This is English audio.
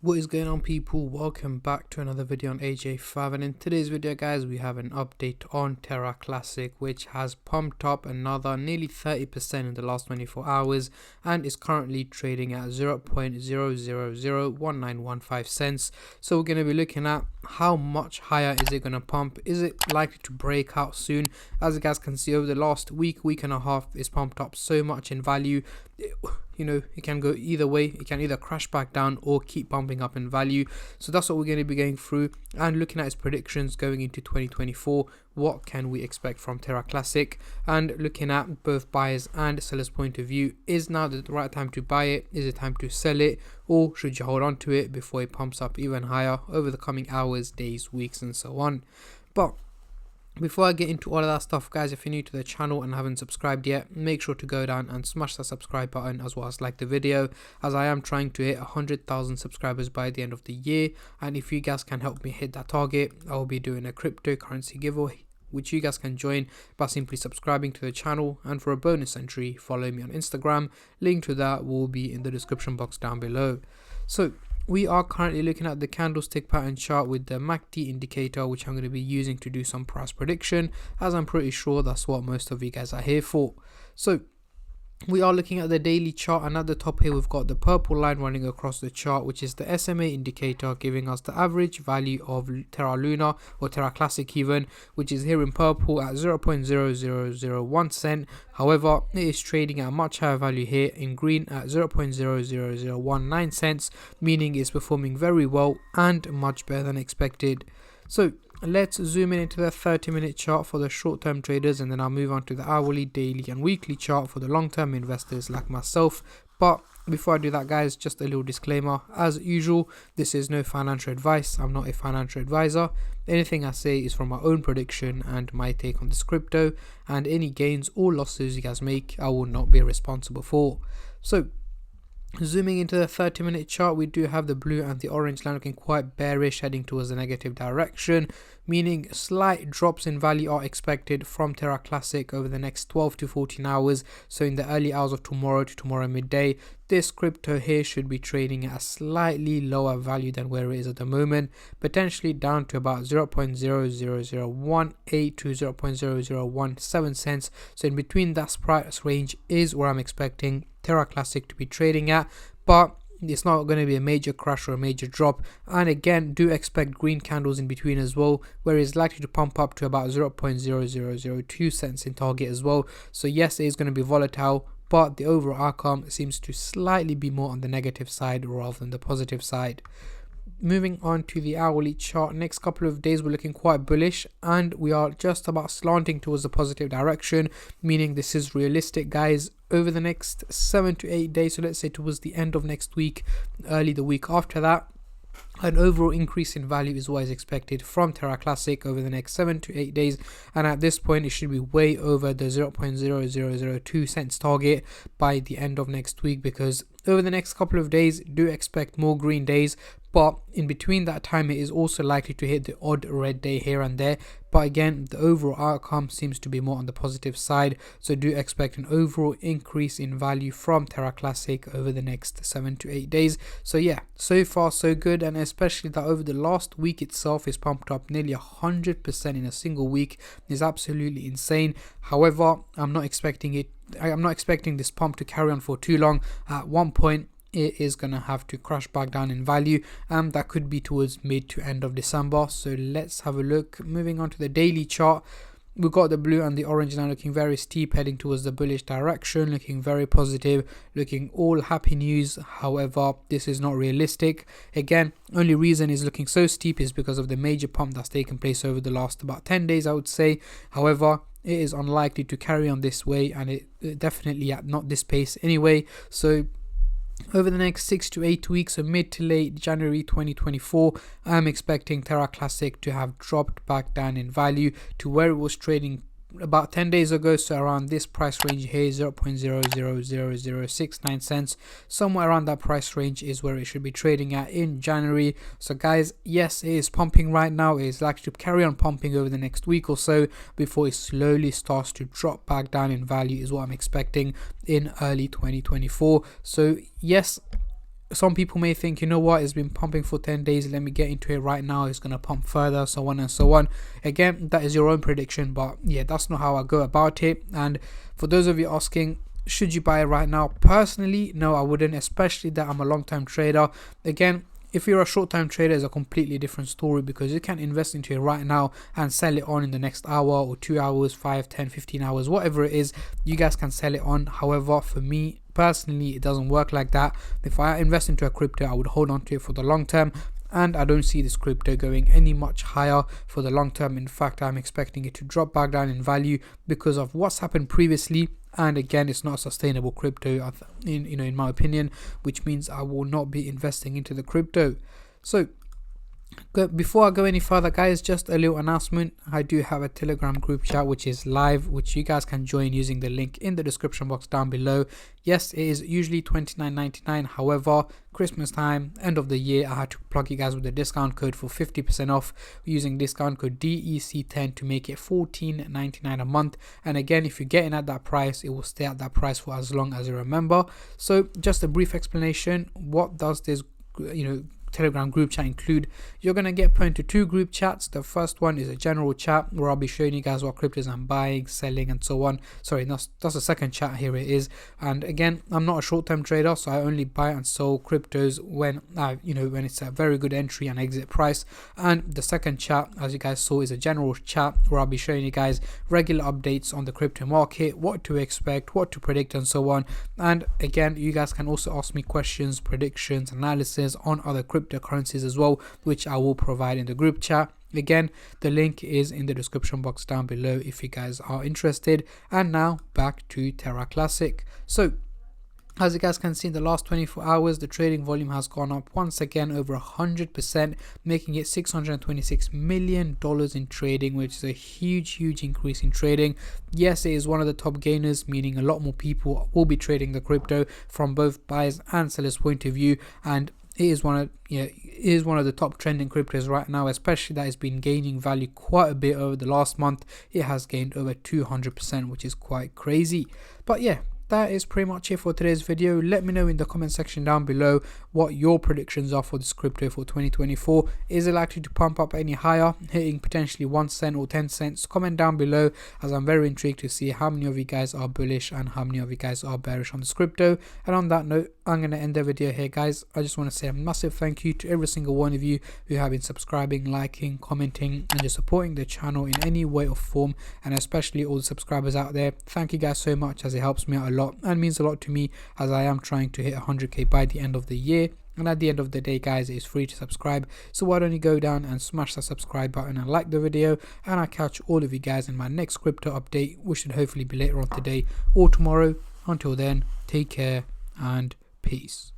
What is going on, people? Welcome back to another video on AJ5, and in today's video guys we have an update on Terra Classic, which has pumped up another nearly 30% in the last 24 hours and is currently trading at 0.0001915 cents. So we're going to be looking at how much higher is it going to pump. Is it likely to break out soon? As you guys can see, over the last week and a half, it's pumped up so much in value. It can go either way. It can either crash back down or keep bumping up in value. So that's what we're going to be going through and looking at its predictions going into 2024. What can we expect from Terra Classic, and looking at both buyers and sellers point of view. Is now the right time to buy it? Is it time to sell it, or should you hold on to it before it pumps up even higher over the coming hours, days, weeks and so on? But before I get into all of that stuff, guys, if you're new to the channel and haven't subscribed yet, make sure to go down and smash that subscribe button, as well as like the video, as I am trying to hit 100,000 subscribers by the end of the year. And if you guys can help me hit that target, I will be doing a cryptocurrency giveaway, which you guys can join by simply subscribing to the channel, and for a bonus entry, follow me on Instagram. Link to that will be in the description box down below. So we are currently looking at the candlestick pattern chart with the MACD indicator, which I'm going to be using to do some price prediction, as I'm pretty sure that's what most of you guys are here for. So we are looking at the daily chart, and at the top here we've got the purple line running across the chart, which is the SMA indicator, giving us the average value of Terra Luna or Terra Classic even, which is here in purple at 0.0001 cent. However, it is trading at a much higher value here in green at 0.00019 cents, meaning it's performing very well and much better than expected. So let's zoom in into the 30-minute chart for the short-term traders, and then I'll move on to the hourly, daily and weekly chart for the long-term investors like myself. But before I do that, guys, just a little disclaimer. As usual, this is no financial advice. I'm not a financial advisor. Anything I say is from my own prediction and my take on this crypto, and any gains or losses you guys make, I will not be responsible for. So zooming into the 30-minute chart, we do have the blue and the orange line looking quite bearish, heading towards the negative direction, meaning slight drops in value are expected from Terra Classic over the next 12 to 14 hours. So in the early hours of tomorrow to tomorrow midday, this crypto here should be trading at a slightly lower value than where it is at the moment, potentially down to about 0.00018 to 0.0017 cents. So in between that price range is where I'm expecting Terra Classic to be trading at, but it's not going to be a major crash or a major drop. And again, do expect green candles in between as well, where it's likely to pump up to about 0.0002 cents in target as well. So yes, it is going to be volatile, but the overall outcome seems to slightly be more on the negative side rather than the positive side. Moving on to the hourly chart, next couple of days we're looking quite bullish, and we are just about slanting towards the positive direction, meaning this is realistic, guys. Over the next 7 to 8 days, so let's say towards the end of next week, early the week after that, an overall increase in value is what is expected from Terra Classic over the next 7 to 8 days, and at this point it should be way over the 0.0002 cents target by the end of next week, because over the next couple of days do expect more green days, but in between that time it is also likely to hit the odd red day here and there. But again, the overall outcome seems to be more on the positive side, so do expect an overall increase in value from Terra Classic over the next 7 to 8 days. So yeah, so far so good, and especially that over the last week itself is pumped up nearly 100% in a single week is absolutely insane. However, I'm not expecting this pump to carry on for too long. At one point it is gonna have to crash back down in value, and that could be towards mid to end of December. So let's have a look. Moving on to the daily chart, we've got the blue and the orange line looking very steep, heading towards the bullish direction, looking very positive, looking all happy news. However, this is not realistic. Again, only reason is looking so steep is because of the major pump that's taken place over the last about 10 days, I would say. However, it is unlikely to carry on this way, and it definitely at not this pace anyway. So over the next 6 to 8 weeks, so mid to late January 2024, I'm expecting Terra Classic to have dropped back down in value to where it was trading about 10 days ago, so around this price range here, 0.000069 cents, somewhere around that price range is where it should be trading at in January. So guys, yes, it is pumping right now. It is likely to carry on pumping over the next week or so before it slowly starts to drop back down in value, is what I'm expecting in early 2024. So yes, some people may think, you know what, it's been pumping for 10 days, let me get into it right now, it's going to pump further, so on and so on. Again, that is your own prediction, but yeah, that's not how I go about it. And for those of you asking, should you buy it right now? Personally, no, I wouldn't, especially that I'm a long-term trader. Again, if you're a short-term trader, it's a completely different story, because you can invest into it right now and sell it on in the next hour or 2 hours, 5, 10, 15 hours, whatever it is, you guys can sell it on. However, for me personally, it doesn't work like that. If I invest into a crypto, I would hold on to it for the long term, and I don't see this crypto going any much higher for the long term. In fact, I'm expecting it to drop back down in value because of what's happened previously. And again, it's not a sustainable crypto, in my opinion, which means I will not be investing into the crypto. So before I go any further, guys, just a little announcement. I do have a Telegram group chat which is live, which you guys can join using the link in the description box down below. Yes, it is usually $29.99. However, Christmas time, end of the year, I had to plug you guys with a discount code for 50% off using discount code DEC10 to make it $14.99 a month. And again, if you're getting at that price, it will stay at that price for as long as you remember. So just a brief explanation, what does this Telegram group chat include? You're going to get put into 2 group chats. The first one is a general chat where I'll be showing you guys what cryptos I'm buying, selling, and so on. Sorry, that's the second chat. Here it is. And again, I'm not a short-term trader, so I only buy and sell cryptos when when it's a very good entry and exit price. And the second chat, as you guys saw, is a general chat where I'll be showing you guys regular updates on the crypto market, what to expect, what to predict, and so on. And again, you guys can also ask me questions, predictions, analysis on other cryptocurrencies as well, which I will provide in the group chat. Again, the link is in the description box down below if you guys are interested. And now back to Terra Classic. So as you guys can see, in the last 24 hours, the trading volume has gone up once again over 100%, making it $626 million in trading, which is a huge increase in trading. Yes, it is one of the top gainers, meaning a lot more people will be trading the crypto from both buyers and sellers point of view. And it is one of the top trending cryptos right now, especially that it's been gaining value quite a bit over the last month. It has gained over 200%, which is quite crazy. But yeah, that is pretty much it for today's video. Let me know in the comment section down below what your predictions are for this crypto for 2024. Is it likely to pump up any higher, hitting potentially 1 cent or 10 cents? Comment down below, as I'm very intrigued to see how many of you guys are bullish and how many of you guys are bearish on this crypto. And on that note, I'm going to end the video here, guys. I just want to say a massive thank you to every single one of you who have been subscribing, liking, commenting, and just supporting the channel in any way or form, and especially all the subscribers out there. Thank you guys so much, as it helps me out a lot and means a lot to me, as I am trying to hit 100k by the end of the year. And at the end of the day, guys, it is free to subscribe, so why don't you go down and smash that subscribe button and like the video. And I'll catch all of you guys in my next crypto update, which should hopefully be later on today or tomorrow. Until then, take care and peace.